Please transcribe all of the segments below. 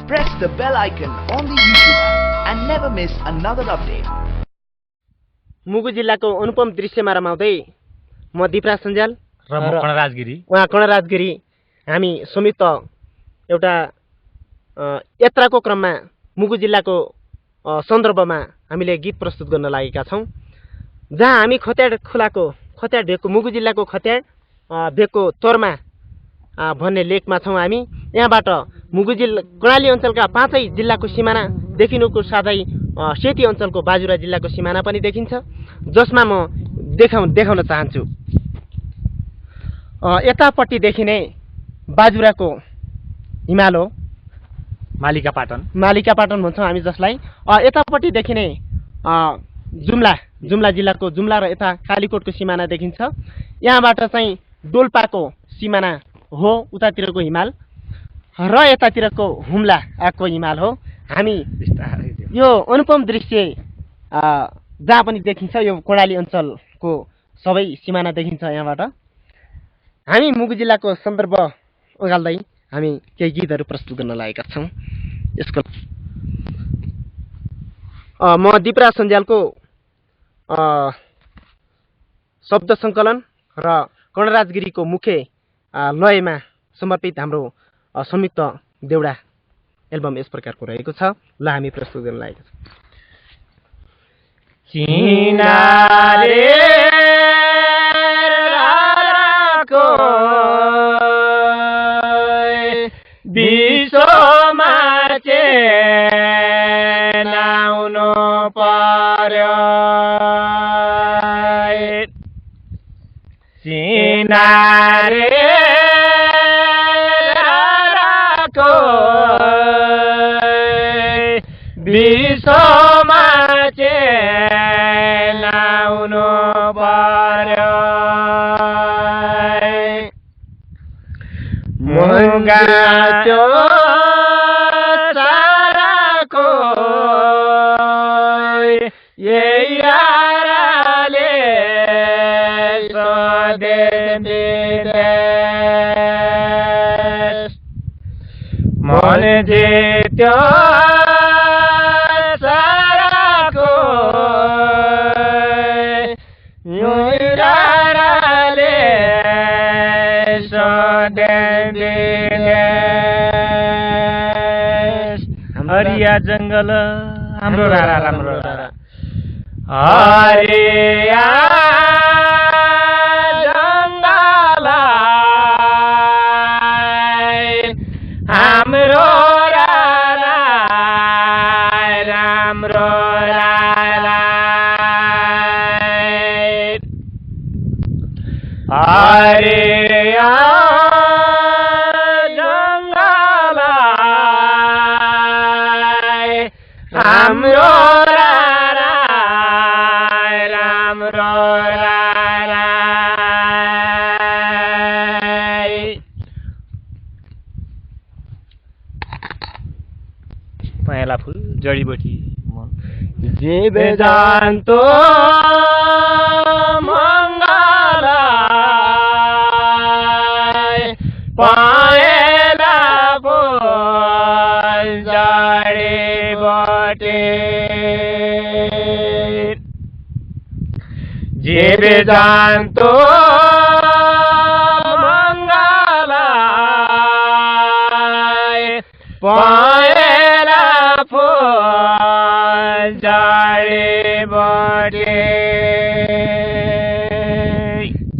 press the bell icon on the YouTube app and never miss another update. Mugu जिल्लाको अनुपम दृश्यमा रमाउँदै म दिपराज सञ्जाल र म कणराजगिरी उहाँ कणराजगिरी हामी संयुक्त एउटा यात्राको क्रममा मुगु जिल्लाको सन्दर्भमा हामीले गीत प्रस्तुत गर्न लागेका छौं, जहाँ हामी खत्याड खोलाको खत्याड भेगको मुगु जिल्लाको खत्याड भेगको तोरमा भन्ने लेकमा छौं। हामी यहाँबाट मुगु जिल्ला कर्णाली अञ्चलका 5 जिल्लाको सिमाना देखिनुको साथै सेती अञ्चलको बाजुरा जिल्लाको सिमाना पनि देखिन्छ, जसमा म देखाउन चाहन्छु। यतापट्टि देखिने बाजुराको हिमाल हो, मालिका पाटन भन्छौँ हामी जसलाई। यतापट्टि देखिने जुम्ला जिल्लाको जुम्ला र यता कालीकोटको सिमाना देखिन्छ। यहाँबाट चाहिँ डोल्पाको सिमाना हो उतातिरको हिमाल, र यतातिरको हुम्लाको हिमाल हो। हामी यो अनुपम दृश्य जहाँ पनि देखिन्छ, यो कर्णाली अञ्चलको सबै सिमाना देखिन्छ। यहाँबाट हामी मुगु जिल्लाको सन्दर्भ ओगाल्दै हामी केही गीतहरू प्रस्तुत गर्न लागेका छौँ। यसको म दिपराज सञ्जालको शब्द सङ्कलन र कणराजगिरीको मुख्य लयमा समर्पित हाम्रो संयुक्त देउडा एल्बम यस प्रकारको रहेको छ। ल हामी प्रस्तुत गर्न लागेका छौँ। चिनारे राराको विश्वमा चेनाउनु पर्यो, चिनारे राराको विश्वमा चेनाउनु पर्यो। मुगा त्यो साराको यही राराले स्वदेश विदेश मन जित्यो साराको यही राराले स्वदेश विदेश। हरिया जङ्गल हाम्रो रारा राम्रो रारा, हरिया जङ्गल हाम्रो रारा राम्रो रारा, हरिया जङ्गल हाम्रो रारा राम्रो रारा। पहेँला फुल जडीबुटी जीव जान्तो मङ्गलाई पहेँला फुल जडीबुटी जीव जान्तो मङ्गलाई पहेँला फुल जडीबुटी।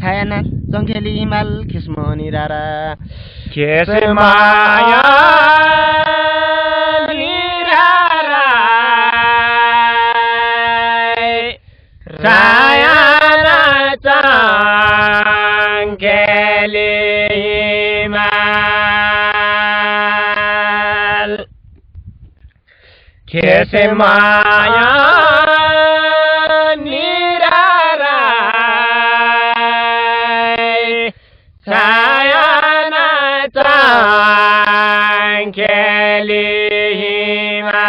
छायानाथ जङ्गेली हिमाल खेसमनी रारा, खेसमाया निरारा छायाना जङ्गेली हिमाल, खेसमाया निरारा छायाना जङ्गेली हिमाल।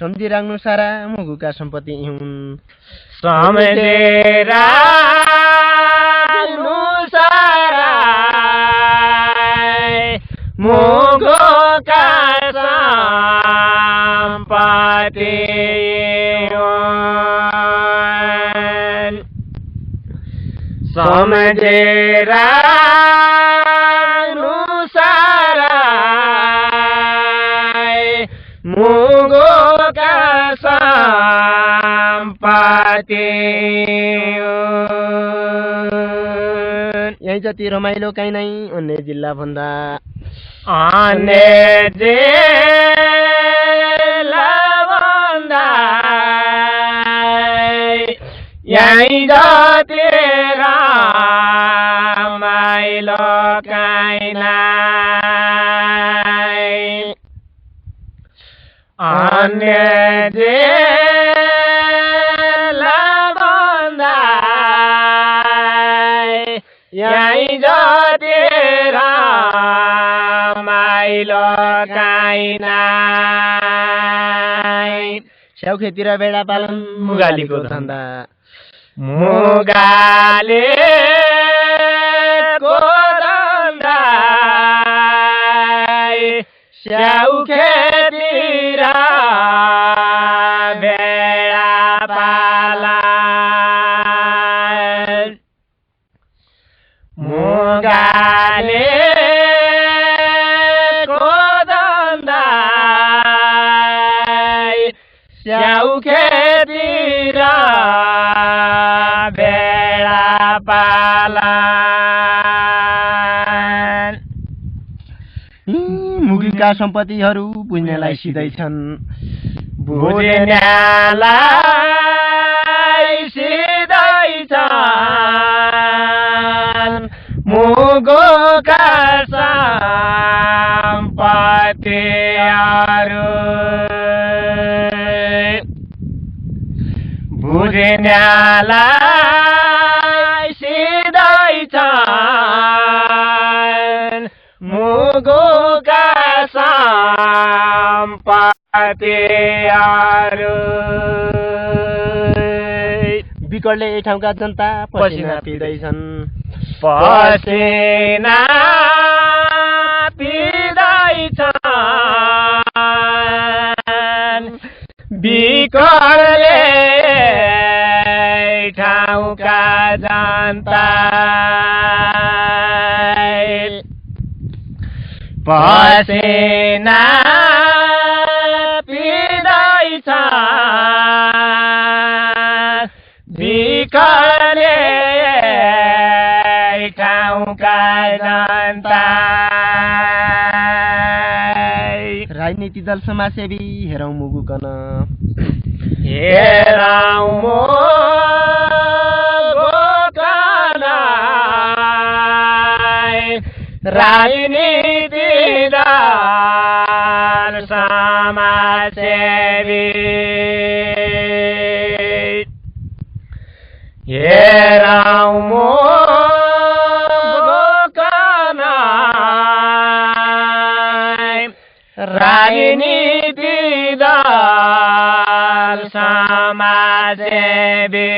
सम्झिराख्नु सारा मुगुका सम्पत्ति हुन्, सम्झेर राख्नु सारा सम्झेर मुगोका सम्पत्ति यही जति रमाइलो काहीँ नै अन्य जिल्ला भन्दा अन्य जिल्ला भन्दा यही जति रमाइलो काहीँ नै अन्य जिल्ला भन्दा यही जति रमाइलो काहीँ नै स्याउ खेती र भेडा पालन मुगालीको धन्दा मुगालीको धन्दा स्याउ खेती र भेडा पालन मुगालीको धन्दा स्याउ खेती र भेडा पालन मुगीका सम्पत्तिहरू बुझ्नेलाई सिधै छन् बुझ्नेलाई सिधै छन् मुगोका सम्पत्तिहरू बुझ्नेलाई सिधै छन् मुगोका सम्पत्तिहरू बिकटले यही ठाउँका जनता पसिना पिँदैछन् पसिना पिँदैछन् बिकटले ठाउँका जनता पसिना पिँदैछन् बिकटले ठाउँका जनता राजनीति दल समाजसेवी हेरौँ मुगुकन हेरौँ मुगुकन राजनीति दल समाजसेवी हेरौँ मुगुकन राजनीति दल समाजसेवी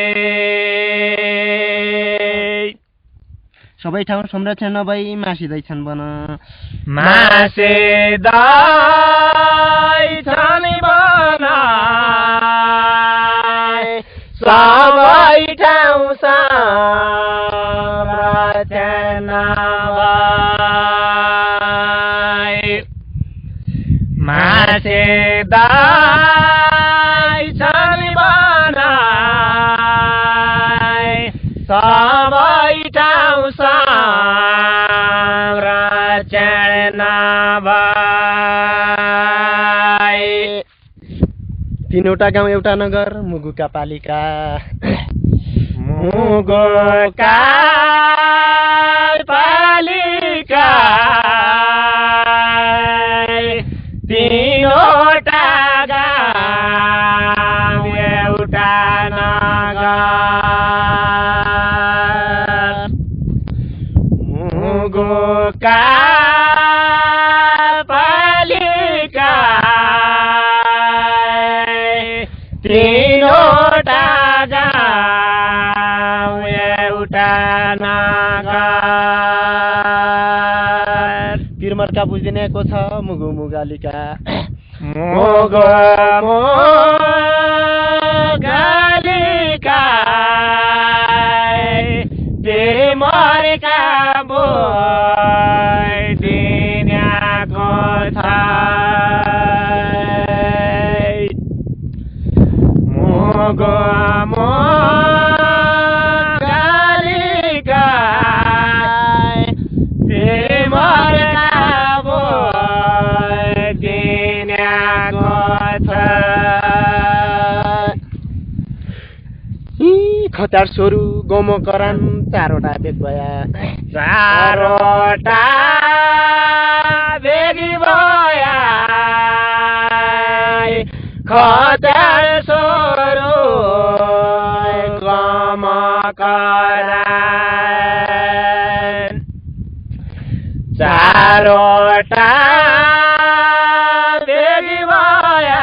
सबै ठाउँ संरक्षण नभई मासिँदैछन् भन मासिँदैछन् भन सबै ठाउँ संरक्षण नभई मासिँदैछन् भन सबै ठाउँ संरक्षण नभई तीनवटा गाउँ एउटा नगर मुगुका पालिका मुगुका पालिका तीनवटा गाउँ एउटा नगर मुगुका पालिका तीनवटा गाउँ एउटा नगर पिरमर्का बुझिदिनेको छ मुगु मुगालिका मोगो मोगालिकाई तेरे मरेका बोय दिनको थाई मोगो मोगालिकाई तेरे मरेका बोय दिनको खतार सोरु गोमो करान चारवटा बेग भया चारवटा बेगी भया खतार सोरु गोमो करान चारवटा बेगी भया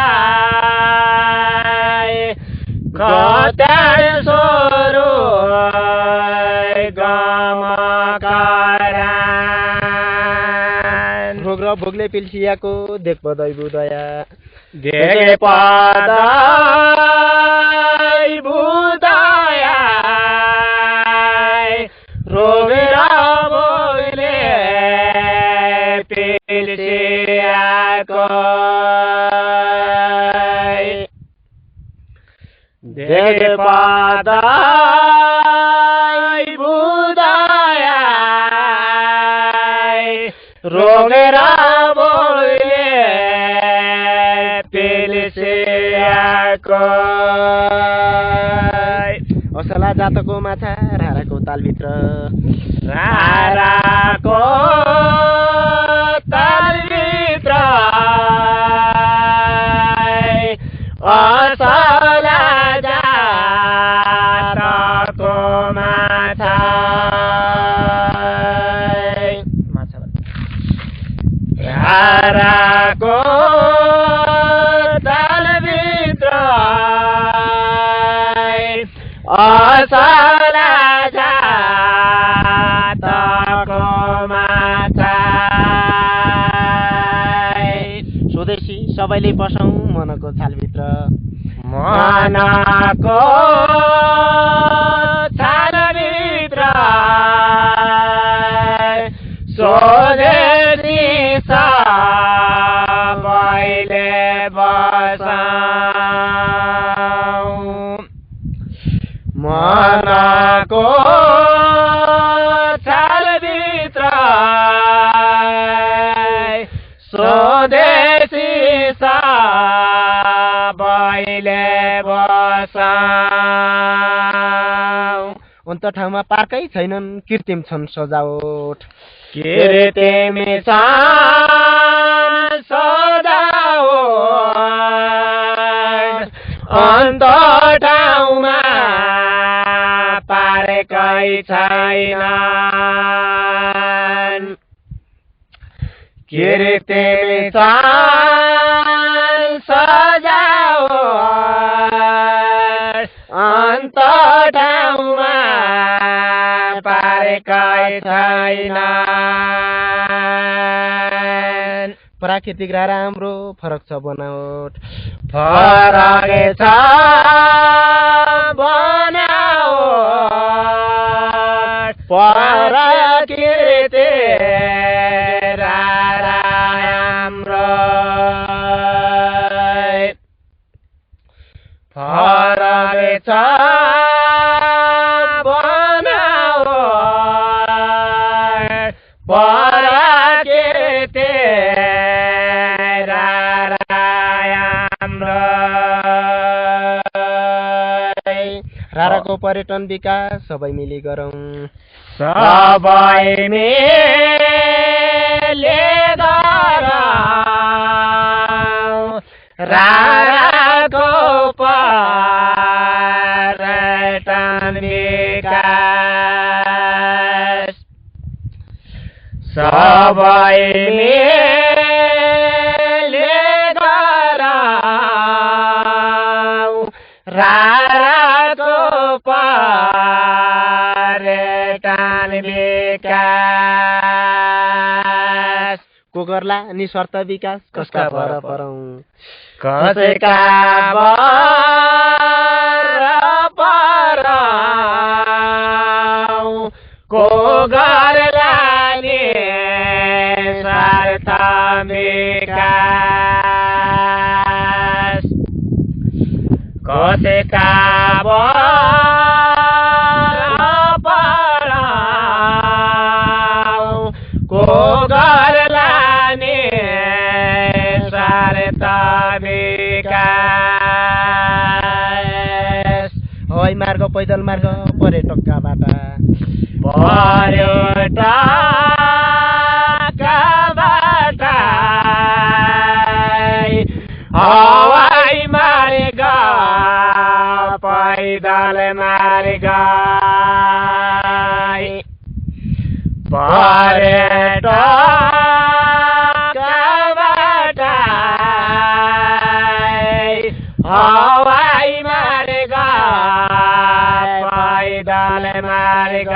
खतार भोग्ले पिल्सियाको देख पदै बुदया देख पदै बुदया रोगेर भोग्ले पिल्सियाको देख पदै बुदया रोगेर बोले पिल्सियाको असला जातको माछा राराको तालभित्र राराको तालभित्र असला जातको माछा राराको तालभित्र असला जातको माछा स्वदेशी सबैले बसौँ मनको छालभित्र मनको छालभित्र स्वदेशी सबैले बसौँ मनको छालभित्र स्वदेशी सबैले बसौँ अन्त ठाउँमा पार्कै छैनन् कृत्रिम छन् सजावट कृत्रिम छन् सजावट अन्त ठाउँमा पारेकै छैनन् कृत्रिम छन् सजावट अन्त ठाउँमा पारेकै छैनन् प्राकृतिक र राम्रो फरक छ बनावट फरक छ बनावट प्राकृतिक र राम्रो फरक छ बनावट प्राकृतिक राराको पर्यटन विकास सबै मिली गरौँ सबै मिली गरौँ राराको पर्यटन विकास सबै मिली गरौँ राराको पर्यटन विकास को गर्ला निस्वार्थ विकास कसका भर परौँ कसैका परौँ को गर्ला निस्वार्थ विकास कसैका परौँ को गर्ला निस्वार्थ विकास हवाई मार्ग पैदल मार्ग पर्यटकका बाटा हवाई मार्ग पैदल मार्ग पर्यटकबाट हवाई मार्ग पैदल मार्ग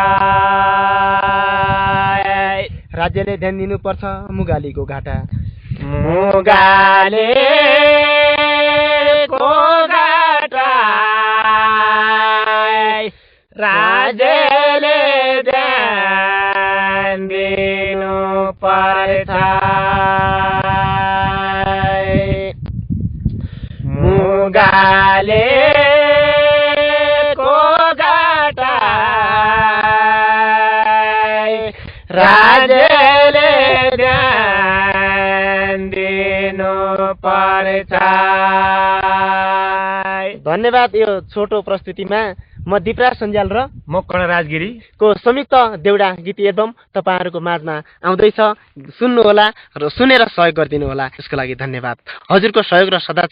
राज्यले ध्यान दिनुपर्छ मुगालीको घाटा मुगालीको घाटा राज्यले ध्यान दिनुपर्छ मुगालीको घाटा राज्यले ध्यान दिनुपर्छ। धन्यवाद। यो छोटो प्रस्तुतिमा म दिपराज सञ्जाल र म कर्ण राजगिरीको संयुक्त देउडा गीत एल्बम तपाईँहरूको माझमा आउँदैछ। सुन्नुहोला र सुनेर सहयोग गरिदिनु होला। यसको लागि धन्यवाद। हजुरको सहयोग र सदा